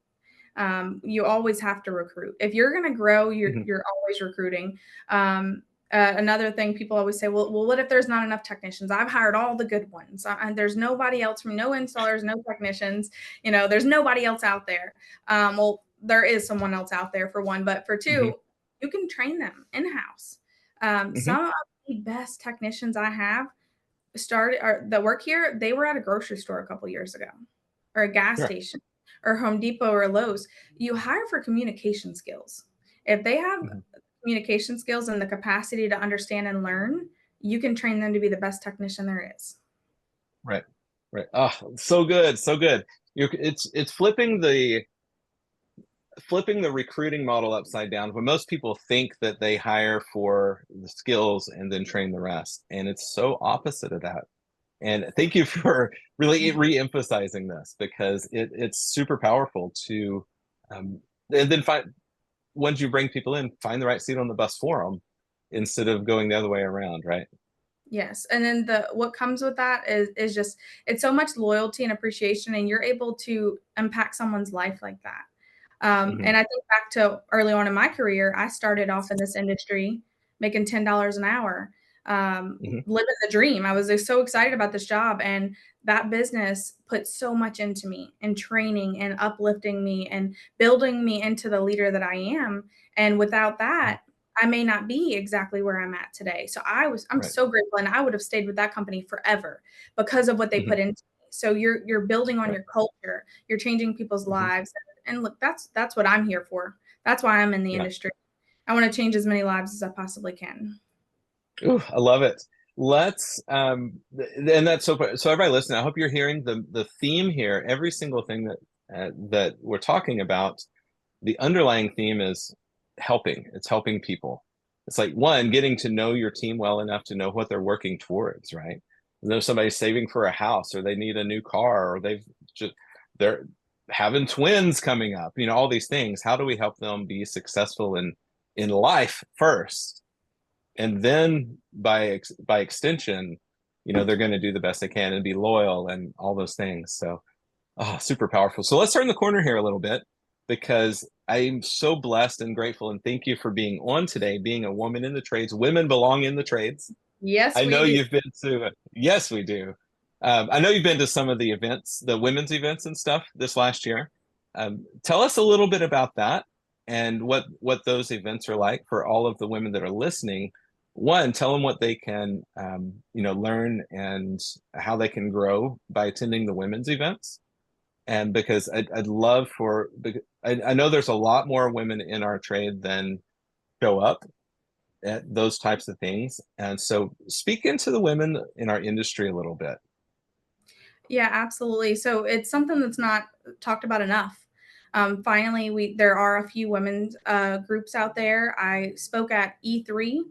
You always have to recruit. If you're going to grow, Mhm. you're always recruiting. Another thing people always say, well, what if there's not enough technicians? I've hired all the good ones, and there's nobody else, from no installers, no technicians. There's nobody else out there. Well, there is someone else out there for one, but for two, Mhm. you can train them in house. Mhm. Some of the best technicians I have started or that work here, they were at a grocery store a couple years ago, or a gas Sure. station, or Home Depot or Lowe's. You hire for communication skills. If they have Mhm. communication skills and the capacity to understand and learn, you can train them to be the best technician there is. Right. Right. Oh, so good. So good. It's flipping the recruiting model upside down, when most people think that they hire for the skills and then train the rest. And it's so opposite of that. And thank you for really re-emphasizing this, because it's super powerful to, um, and then once you bring people in, find the right seat on the bus for them instead of going the other way around, right? Yes, and then the what comes with that is just it's so much loyalty and appreciation, and you're able to impact someone's life like that. Hmm. And I think back to early on in my career, I started off in this industry making $10 an hour, Hmm. living the dream. I was so excited about this job, and that business put so much into me and training and uplifting me and building me into the leader that I am. And without that, I may not be exactly where I'm at today. So I'm Right. so grateful, and I would have stayed with that company forever because of what they Hmm. put into me. So you're building on Right. your culture, you're changing people's Hmm. lives, and look, that's what I'm here for. That's why I'm in the Yeah. industry. I want to change as many lives as I possibly can. Ooh, I love it. Let's and that's so everybody listening, I hope you're hearing the theme here. Every single thing that we're talking about, the underlying theme is helping. It's helping people. It's like, one, getting to know your team well enough to know what they're working towards, right? You somebody's saving for a house, or they need a new car, or they're having twins coming up, all these things. How do we help them be successful in life first? And then by extension, they're going to do the best they can and be loyal and all those things. So, oh, super powerful. So let's turn the corner here a little bit, because I'm so blessed and grateful, and thank you for being on today, being a woman in the trades. Women belong in the trades. Yes, I we know do. you've been to, yes, we do. I know you've been to some of the events, the women's events and stuff this last year. Tell us a little bit about that, and what those events are like for all of the women that are listening. One, tell them what they can, learn, and how they can grow by attending the women's events. And because I'd love I know there's a lot more women in our trade than show up, at those types of things. And so speak into the women in our industry a little bit. Yeah, absolutely. So it's something that's not talked about enough. Finally, there are a few women's groups out there. I spoke at E3.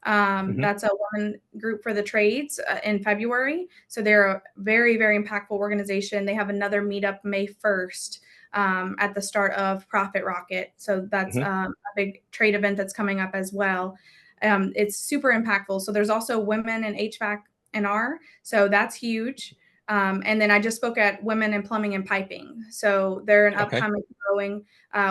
Hmm. That's a women group for the trades in February. So they're a very, very impactful organization. They have another meetup May 1st at the start of Profit Rocket. So that's Hmm. a big trade event that's coming up as well. It's super impactful. So there's also women in HVAC and R. So that's huge. And then I just spoke at Women in Plumbing and Piping. So they're an Okay. upcoming growing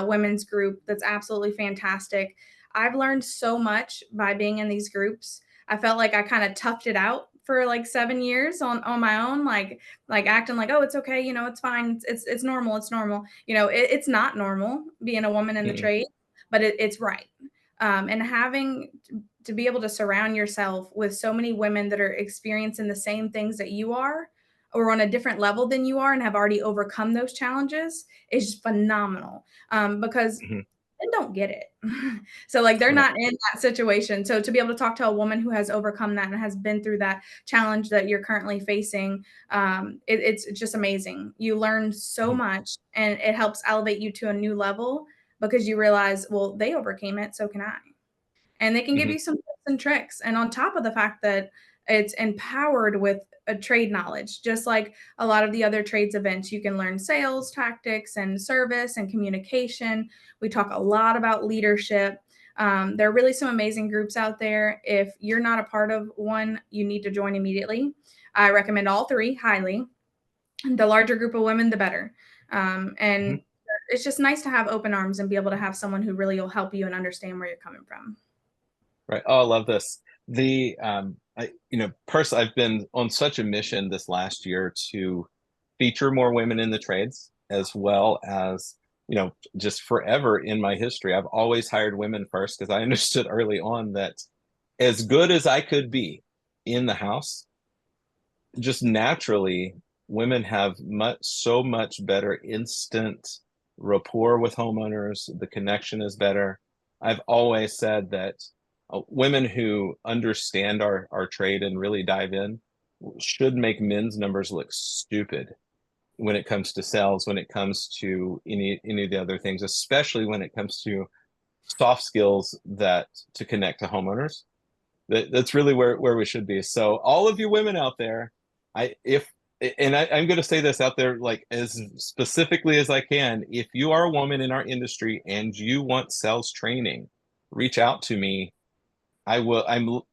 women's group that's absolutely fantastic. I've learned so much by being in these groups. I felt like I kind of toughed it out for like 7 years on my own, like acting like, oh, it's okay, it's fine, it's normal, it's normal. It's not normal being a woman in the Mm-mm. trade, but it's right. And having to be able to surround yourself with so many women that are experiencing the same things that you are or on a different level than you are and have already overcome those challenges is phenomenal, because Hmm. men don't get it. So like they're Right. not in that situation. So to be able to talk to a woman who has overcome that and has been through that challenge that you're currently facing, it's just amazing. You learn so Mhm. much and it helps elevate you to a new level because you realize, well, they overcame it, so can I. And they can give Mhm. you some tips and tricks. And on top of the fact that it's empowered with a trade knowledge, just like a lot of the other trades events, you can learn sales tactics and service and communication. We talk a lot about leadership. There are really some amazing groups out there. If you're not a part of one, you need to join immediately. I recommend all three highly. The larger group of women, the better. And Mhm. it's just nice to have open arms and be able to have someone who really will help you and understand where you're coming from. Right. Oh, I love this. Personally, I've been on such a mission this last year to feature more women in the trades, as well as, just forever in my history, I've always hired women first because I understood early on that as good as I could be in the house, just naturally, women have so much better instant rapport with homeowners. The connection is better. I've always said that women who understand our trade and really dive in should make men's numbers look stupid when it comes to sales, when it comes to any of the other things, especially when it comes to soft skills that to connect to homeowners. That's really where we should be. So all of you women out there, I if I'm going to say this out there like as specifically as I can. If you are a woman in our industry and you want sales training, reach out to me. I will.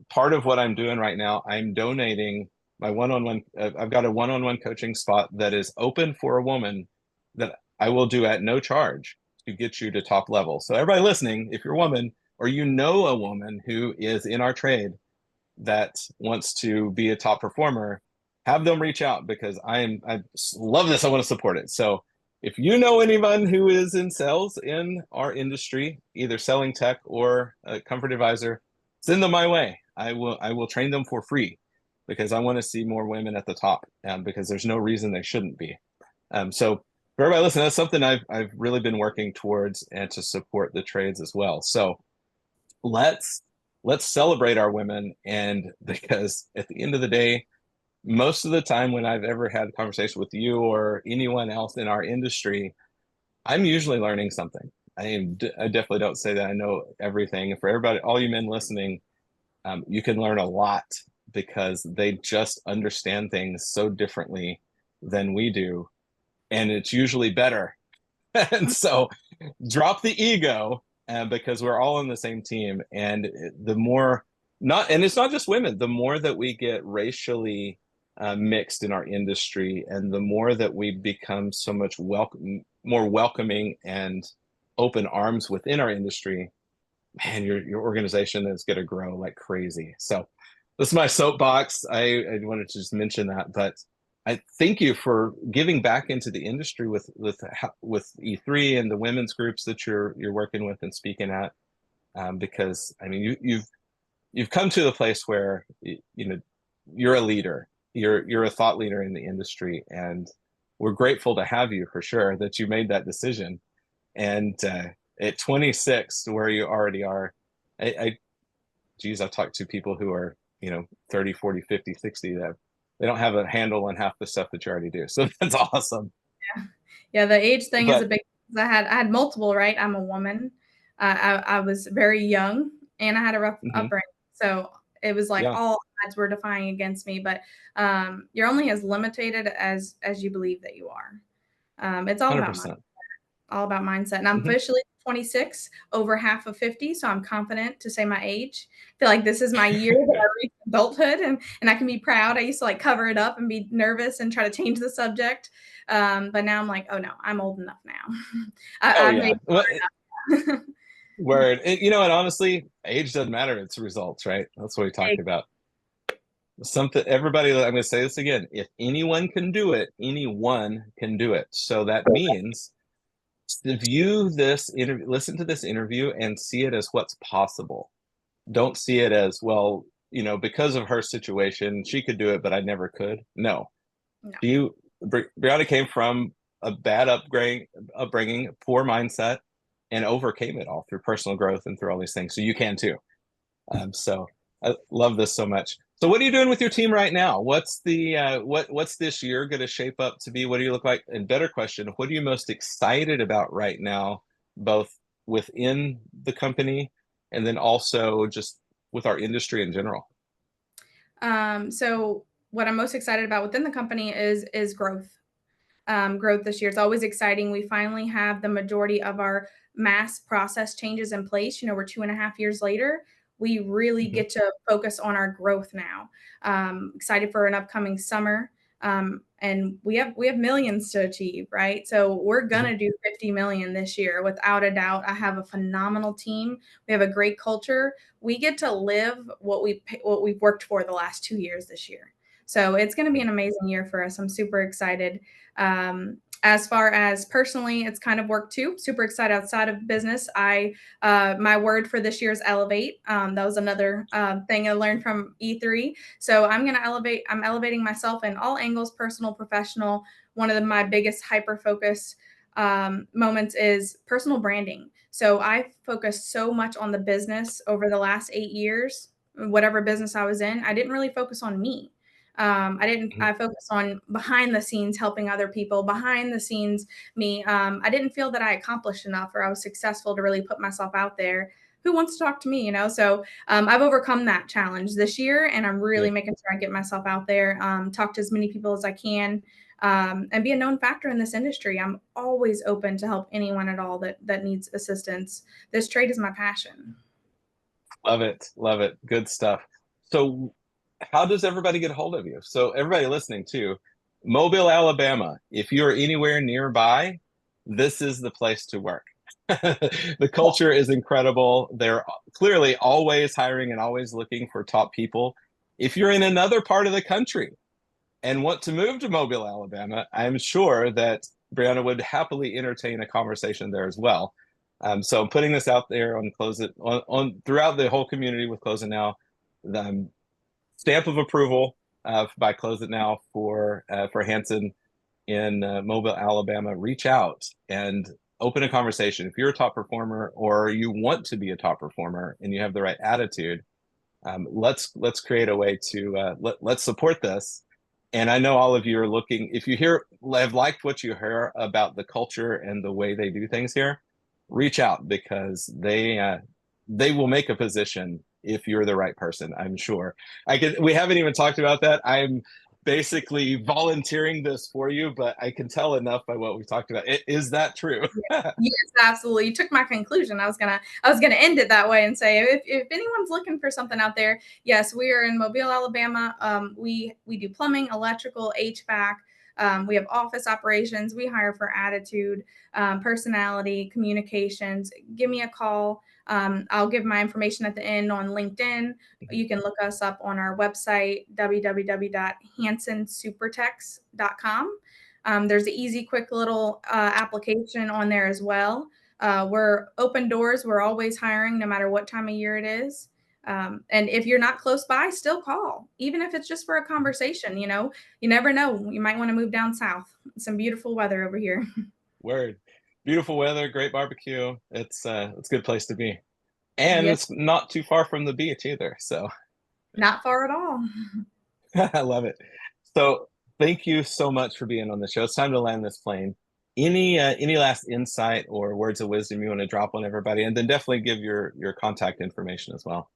Part of what I'm doing right now. I'm donating my one-on-one. I've got a one-on-one coaching spot that is open for a woman that I will do at no charge to get you to top level. So everybody listening, if you're a woman or you know a woman who is in our trade that wants to be a top performer, have them reach out because I love this. I want to support it. So if you know anyone who is in sales in our industry, either selling tech or a comfort advisor, send them my way. I will train them for free because I want to see more women at the top, because there's no reason they shouldn't be. So for everybody listening, that's something I've really been working towards and to support the trades as well. So let's let's celebrate our women, and because at the end of the day, most of the time when I've ever had a conversation with you or anyone else in our industry, I'm usually learning something. I definitely don't say that I know everything. For everybody, all you men listening, you can learn a lot because they just understand things so differently than we do, and it's usually better. And so drop the ego, because we're all on the same team. And the more not, and it's not just women, the more that we get racially mixed in our industry, and the more that we become so much more welcoming and open arms within our industry, man, your organization is going to grow like crazy. So this is my soapbox. I wanted to just mention that, but I thank you for giving back into the industry with E3 and the women's groups that you're working with and speaking at, because I mean you've come to the place where you're a leader, you're a thought leader in the industry, and we're grateful to have you for sure that you made that decision. And at 26, where you already are, I geez, I've talked to people who are, 30, 40, 50, 60 that they don't have a handle on half the stuff that you already do. So that's awesome. Yeah. Yeah, the age thing is a But big I had multiple, right? I'm a woman. I was very young and I had a rough mhm, upbringing. So it was like yeah, all odds were defying against me. But you're only as limited as you believe that you are. It's100%. all about mindset. And I'm Hmm. officially 26, over half of 50, so I'm confident to say my age. I feel like this is my year that I reached adulthood, and I can be proud. I used to like cover it up and be nervous and try to change the subject, but now I'm like, oh no, I'm old enough now. Oh I've yeah. made Well, enough. word. And honestly, age doesn't matter. It's results, right? That's what we talked about. Something everybody, I'm going to say this again. If anyone can do it, anyone can do it. So that means to view this interview, listen to this interview and see it as what's possible. Don't see it as, well, because of her situation, she could do it, but I never could. No. No. Brianna came from a bad upbringing, poor mindset, and overcame it all through personal growth and through all these things. So you can too. So I love this so much. So what are you doing with your team right now? What's the what's this year going to shape up to be? What do you look like? And better question, what are you most excited about right now, both within the company and then also just with our industry in general? So what I'm most excited about within the company is growth. Growth this year. It's always exciting. We finally have the majority of our mass process changes in place. We're 2.5 years later. We really Mhm. get to focus on our growth now. Excited for an upcoming summer. And we have millions to achieve, right? So we're Mhm. gonna do 50 million this year without a doubt. I have a phenomenal team. We have a great culture. We get to live what we've worked for the last 2 years this year. So it's going to be an amazing year for us. I'm super excited. As far as personally, it's kind of work too. Super excited outside of business. My word for this year is elevate. That was another thing I learned from E3. So I'm going to elevate. I'm elevating myself in all angles, personal, professional. One of my biggest hyper focus moments is personal branding. So I focused so much on the business over the last 8 years. Whatever business I was in, I didn't really focus on me. Mhm. I focused on behind the scenes helping other people, behind the scenes me. I didn't feel that I accomplished enough or I was successful to really put myself out there. Who wants to talk to me? So I've overcome that challenge this year, and I'm really Good. making sure I get myself out there, talk to as many people as I can, and be a known factor in this industry. I'm always open to help anyone at all that needs assistance. This trade is my passion. Love it. Love it. Good stuff. So, how does everybody get a hold of you? So, everybody listening to Mobile, Alabama, if you're anywhere nearby, this is the place to work. The culture is incredible. They're clearly always hiring and always looking for top people. If you're in another part of the country and want to move to Mobile, Alabama, I'm sure that Brianna would happily entertain a conversation there as well. So I'm putting this out there on Close It on throughout the whole community with Close It Now. The stamp of approval by Close It Now for Hanson in Mobile, Alabama. Reach out and open a conversation. If you're a top performer or you want to be a top performer and you have the right attitude, let's create a way to let's support this. And I know all of you are looking. If you have liked what you hear about the culture and the way they do things here, reach out because they will make a position if you're the right person. I'm sure. We haven't even talked about that. I'm basically volunteering this for you, but I can tell enough by what we've talked about. Is that true? Yes, absolutely. You took my conclusion. I was gonna end it that way and say if anyone's looking for something out there, yes, we are in Mobile, Alabama. We do plumbing, electrical, HVAC. We have office operations. We hire for attitude, personality, communications. Give me a call. I'll give my information at the end on LinkedIn. You can look us up on our website, www.hansonsupertex.com. There's an easy, quick little application on there as well. We're open doors. We're always hiring, no matter what time of year it is. And if you're not close by, still call, even if it's just for a conversation. You never know. You might want to move down south. Some beautiful weather over here. Word. Beautiful weather, great barbecue. It's a good place to be. And Yes, it's not too far from the beach either. So not far at all. I love it. So thank you so much for being on the show. It's time to land this plane. Any last insight or words of wisdom you want to drop on everybody, and then definitely give your contact information as well.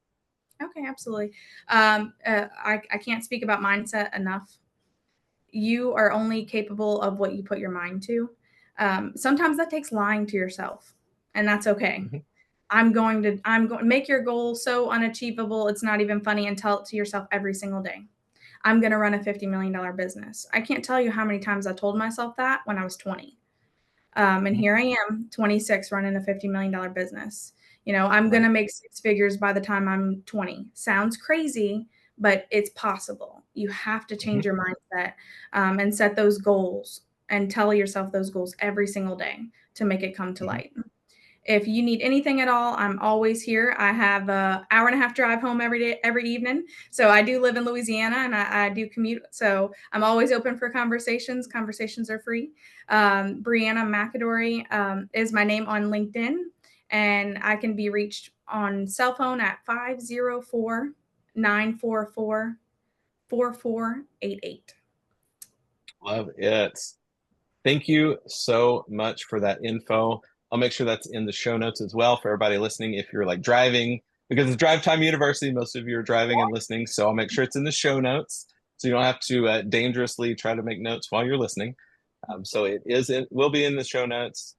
Okay, absolutely. I can't speak about mindset enough. You are only capable of what you put your mind to. Sometimes that takes lying to yourself, and that's okay. Mhm. I'm going to make your goal so unachievable it's not even funny, and tell it to yourself every single day. I'm going to run a $50 million business. I can't tell you how many times I told myself that when I was 20. And Mhm. here I am, 26, running a $50 million business. I'm going Right. to make six figures by the time I'm 20. Sounds crazy, but it's possible. You have to change Mhm. your mindset, and set those goals and tell yourself those goals every single day to make it come to Mhm. light. If you need anything at all, I'm always here. I have an hour and a half drive home every day, every evening. So I do live in Louisiana, and I do commute. So I'm always open for conversations. Conversations are free. Brianna Mcadory is my name on LinkedIn, and I can be reached on cell phone at 504-944-4488. Love it. Thank you so much for that info. I'll make sure that's in the show notes as well for everybody listening. If you're like driving, because it's Drive Time University, most of you are driving and listening. So I'll make sure it's in the show notes so you don't have to dangerously try to make notes while you're listening. So it will be in the show notes.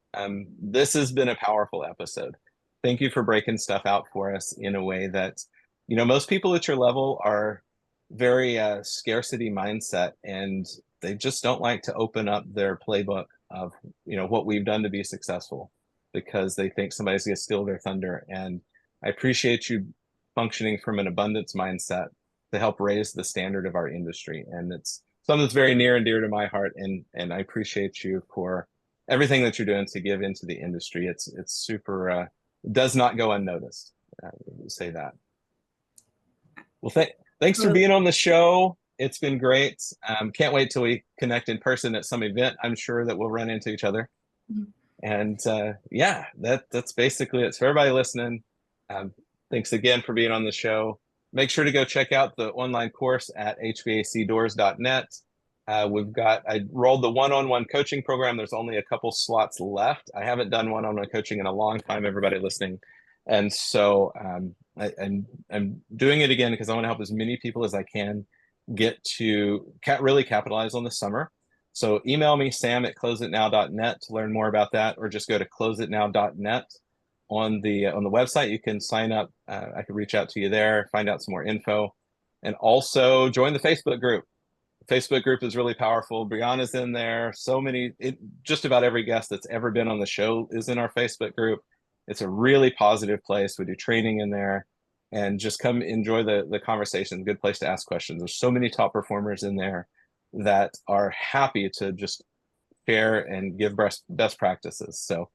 This has been a powerful episode. Thank you for breaking stuff out for us in a way that, most people at your level are very scarcity mindset, and they just don't like to open up their playbook of, what we've done to be successful because they think somebody's going to steal their thunder. And I appreciate you functioning from an abundance mindset to help raise the standard of our industry. And it's something that's very near and dear to my heart. And I appreciate you for everything that you're doing to give into the industry. It's super does not go unnoticed. Say that. Well, thanks for being on the show. It's been great. Can't wait till we connect in person at some event. I'm sure that we'll run into each other. And yeah, that's basically it. So everybody listening, um, thanks again for being on the show. Make sure to go check out the online course at hvacdoors.net. I rolled the one-on-one coaching program. There's only a couple slots left. I haven't done one-on-one coaching in a long time, everybody listening. And so I'm doing it again because I want to help as many people as I can get to really capitalize on the summer. So email me, sam@closeitnow.net, to learn more about that, or just go to closeitnow.net on the website. You can sign up. I can reach out to you there, find out some more info, and also join the Facebook group. The Facebook group is really powerful. Brianna's in there. Just about every guest that's ever been on the show is in our Facebook group. It's a really positive place. We do training in there, and just come enjoy the conversation. Good place to ask questions. There's so many top performers in there that are happy to just share and give best practices. So,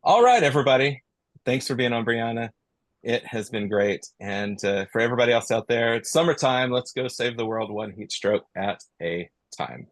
all right, everybody. Thanks for being on, Brianna. It has been great. And for everybody else out there, it's summertime. Let's go save the world one heat stroke at a time.